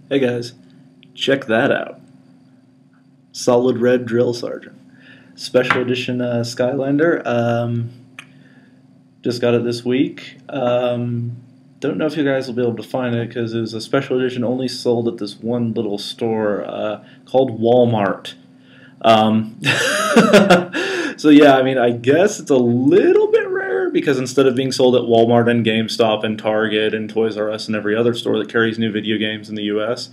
Hey guys, check that out. Solid Red Drill Sergeant. Special edition Skylander. Just got it this week. Don't know if you guys will be able to find it because it was a special edition only sold at this one little store called Walmart. Um, so yeah, I mean, I guess it's a little bit rare because instead of being sold at Walmart and GameStop and Target and Toys R Us and every other store that carries new video games in the U.S.,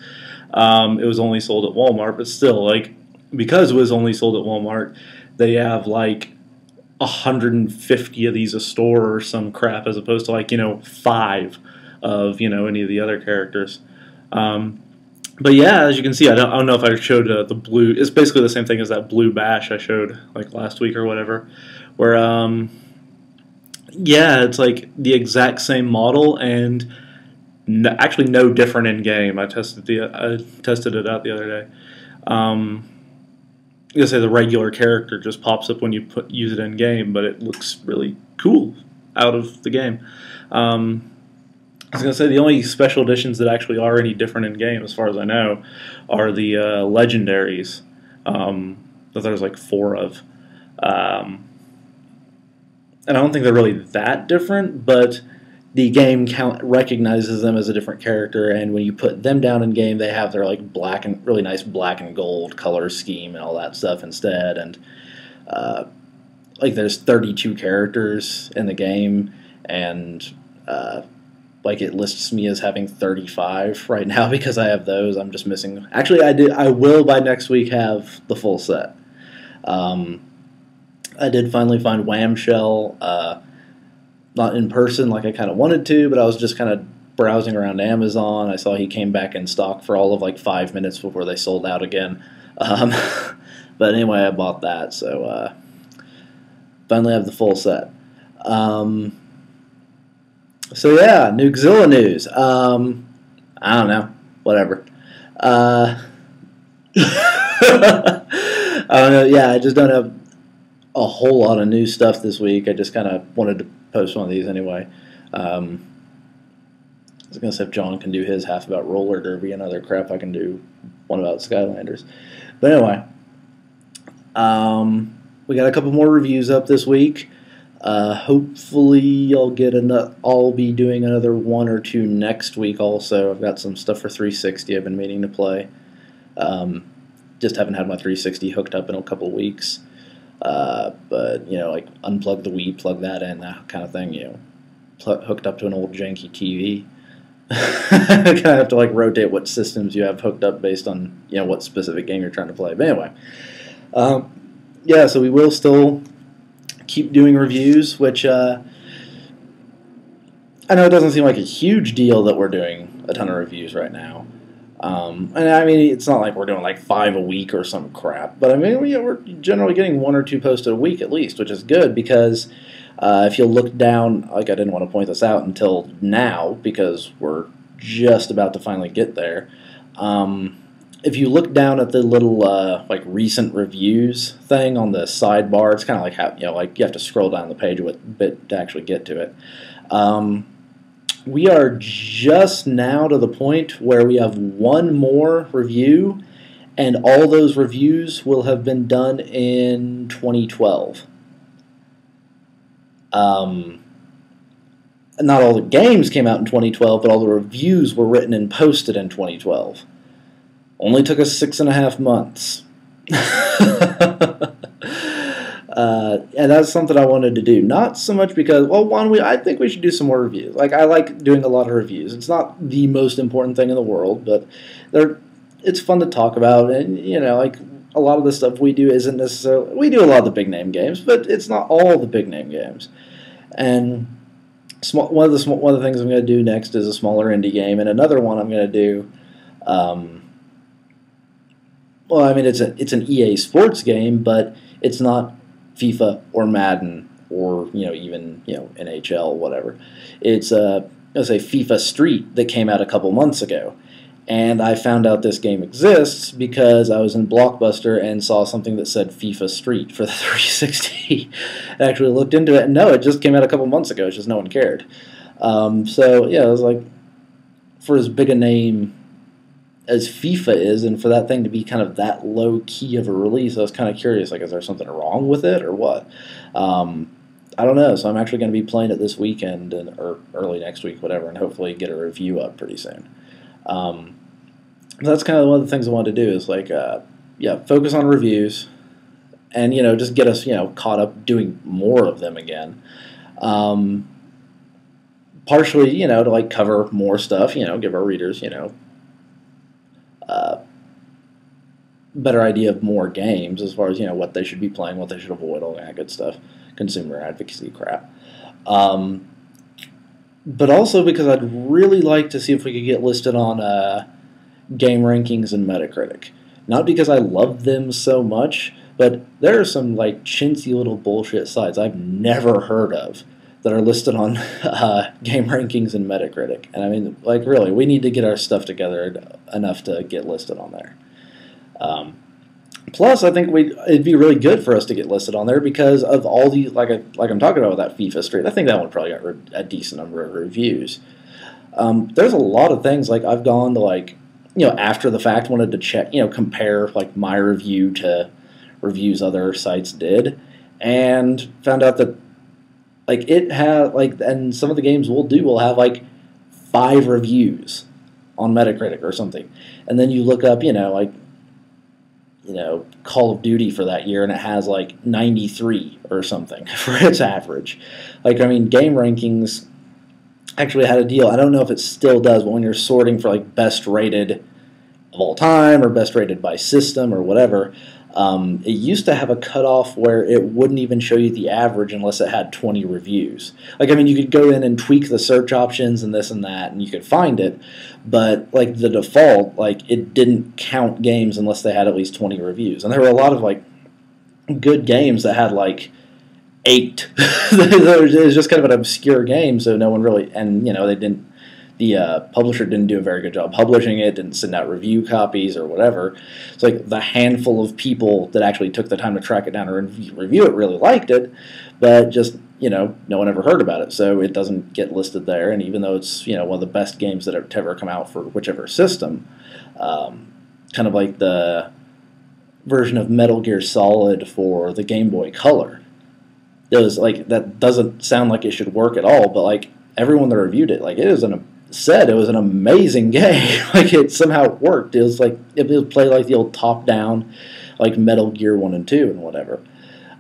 it was only sold at Walmart. But still, like, because it was only sold at Walmart, they have like 150 of these a store or some crap, as opposed to like five of any of the other characters. But yeah, as you can see, I don't know if I showed the blue. It's basically the same thing as that blue bash I showed like last week or whatever. Where yeah, it's like the exact same model and actually no different in game. I tested it out the other day. I was gonna say the regular character just pops up when you use it in game, but it looks really cool out of the game. I was going to say the only special editions that actually are any different in game, as far as I know, are the legendaries that there's like 4 of. And I don't think they're really that different, but the game recognizes them as a different character, and when you put them down in game, they have their like black and really nice black and gold color scheme and all that stuff instead. And like there's 32 characters in the game, and like it lists me as having 35 right now because I have those. I'm just missing. Actually, I will by next week have the full set. I did finally find Whamshell. Not in person like I kind of wanted to, but I was just kind of browsing around Amazon. I saw he came back in stock for all of like 5 minutes before they sold out again. But anyway, I bought that, so finally have the full set. So yeah, Noogzilla news. I don't know, whatever. I don't know. Yeah, I just don't have a whole lot of new stuff this week. I just kind of wanted to post one of these anyway. I was going to say if John can do his half about roller derby and other crap, I can do one about Skylanders. But anyway, we got a couple more reviews up this week. Hopefully I'll be doing another 1 or 2 next week also. I've got some stuff for 360 I've been meaning to play. Just haven't had my 360 hooked up in a couple weeks. But, like unplug the Wii, plug that in, that kind of thing, hooked up to an old janky TV. Kind of have to like rotate what systems you have hooked up based on, what specific game you're trying to play. But anyway, yeah, so we will still keep doing reviews, which I know it doesn't seem like a huge deal that we're doing a ton of reviews right now. And I mean, it's not like we're doing like 5 a week or some crap, but I mean, we're generally getting 1 or 2 posted a week at least, which is good because if you look down, like I didn't want to point this out until now because we're just about to finally get there. If you look down at the little like recent reviews thing on the sidebar, it's kind of like how like you have to scroll down the page a bit to actually get to it. We are just now to the point where we have 1 more review, and all those reviews will have been done in 2012. Not all the games came out in 2012, but all the reviews were written and posted in 2012. Only took us 6.5 months. And that's something I wanted to do. Not so much because, well, I think we should do some more reviews. Like, I like doing a lot of reviews. It's not the most important thing in the world, but it's fun to talk about. And, like, a lot of the stuff we do isn't necessarily... We do a lot of the big-name games, but it's not all the big-name games. And one of the things I'm going to do next is a smaller indie game, and another one I'm going to do... well, I mean, it's an EA Sports game, but it's not FIFA or Madden or even NHL, whatever. It's let's say FIFA Street that came out a couple months ago, and I found out this game exists because I was in Blockbuster and saw something that said FIFA Street for the 360. I actually looked into it, and no, it just came out a couple months ago. It's just no one cared. So yeah, it was like for as big a name as FIFA is, and for that thing to be kind of that low key of a release, I was kind of curious, like, is there something wrong with it or what? I don't know, so I'm actually going to be playing it this weekend or early next week, whatever, and hopefully get a review up pretty soon. That's kind of one of the things I wanted to do is, like, yeah, focus on reviews and, just get us, caught up doing more of them again. Partially, to, like, cover more stuff, give our readers, better idea of more games as far as, what they should be playing, what they should avoid, all that good stuff, consumer advocacy crap. But also because I'd really like to see if we could get listed on game rankings and Metacritic. Not because I love them so much, but there are some, like, chintzy little bullshit sites I've never heard of that are listed on game rankings and Metacritic. And I mean, like, really, we need to get our stuff together enough to get listed on there. Plus, I think it'd be really good for us to get listed on there because of all the, like I'm talking about with that FIFA Street. I think that one probably got a decent number of reviews. There's a lot of things, like, I've gone to, like, after the fact, wanted to check, compare, like, my review to reviews other sites did, and found out that, like, it had, like, and some of the games will have, like, 5 reviews on Metacritic or something, and then you look up, like, Call of Duty for that year, and it has, like, 93 or something for its average. Like, I mean, Game Rankings actually had a deal. I don't know if it still does, but when you're sorting for, like, best rated of all time or best rated by system or whatever, it used to have a cutoff where it wouldn't even show you the average unless it had 20 reviews. Like, I mean, you could go in and tweak the search options and this and that, and you could find it, but, like, the default, like, it didn't count games unless they had at least 20 reviews. And there were a lot of, like, good games that had, like, 8. It was just kind of an obscure game, so no one really, and, the publisher didn't do a very good job publishing it, didn't send out review copies or whatever. It's like the handful of people that actually took the time to track it down and review it really liked it, but just, no one ever heard about it, so it doesn't get listed there. And even though it's, one of the best games that have ever come out for whichever system, kind of like the version of Metal Gear Solid for the Game Boy Color. It was like, that doesn't sound like it should work at all, but, like, everyone that reviewed it, like, said it was an amazing game. Like, it somehow worked. It was like, it would play like the old top-down, like, Metal Gear 1 and 2 and whatever.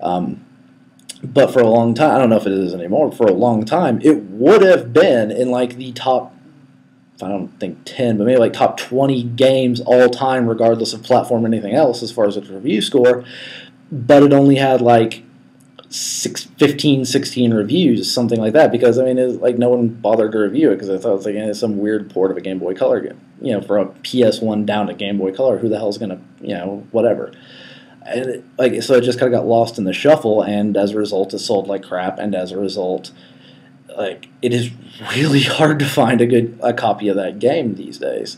But for a long time, I don't know if it is anymore, for a long time, it would have been in, like, the top, I don't think 10, but maybe, like, top 20 games all time, regardless of platform or anything else, as far as its review score. But it only had, like, 15, 16 reviews, something like that, because, I mean, it was like no one bothered to review it because I thought it was like, it's some weird port of a Game Boy Color game. For a PS1 down to Game Boy Color, who the hell's going to, whatever. And so it just kind of got lost in the shuffle, and as a result, it sold like crap, and as a result, like, it is really hard to find a copy of that game these days.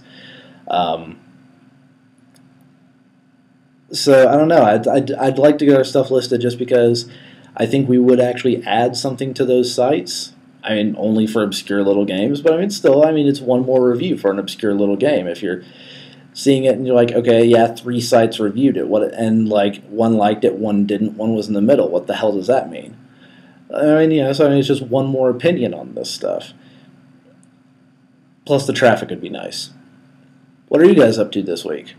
So, I don't know. I'd like to get our stuff listed just because I think we would actually add something to those sites. I mean, only for obscure little games, but I mean, still, it's one more review for an obscure little game. If you're seeing it and you're like, okay, yeah, 3 sites reviewed it, and, like, one liked it, one didn't, one was in the middle. What the hell does that mean? I mean, so it's just one more opinion on this stuff. Plus, the traffic would be nice. What are you guys up to this week?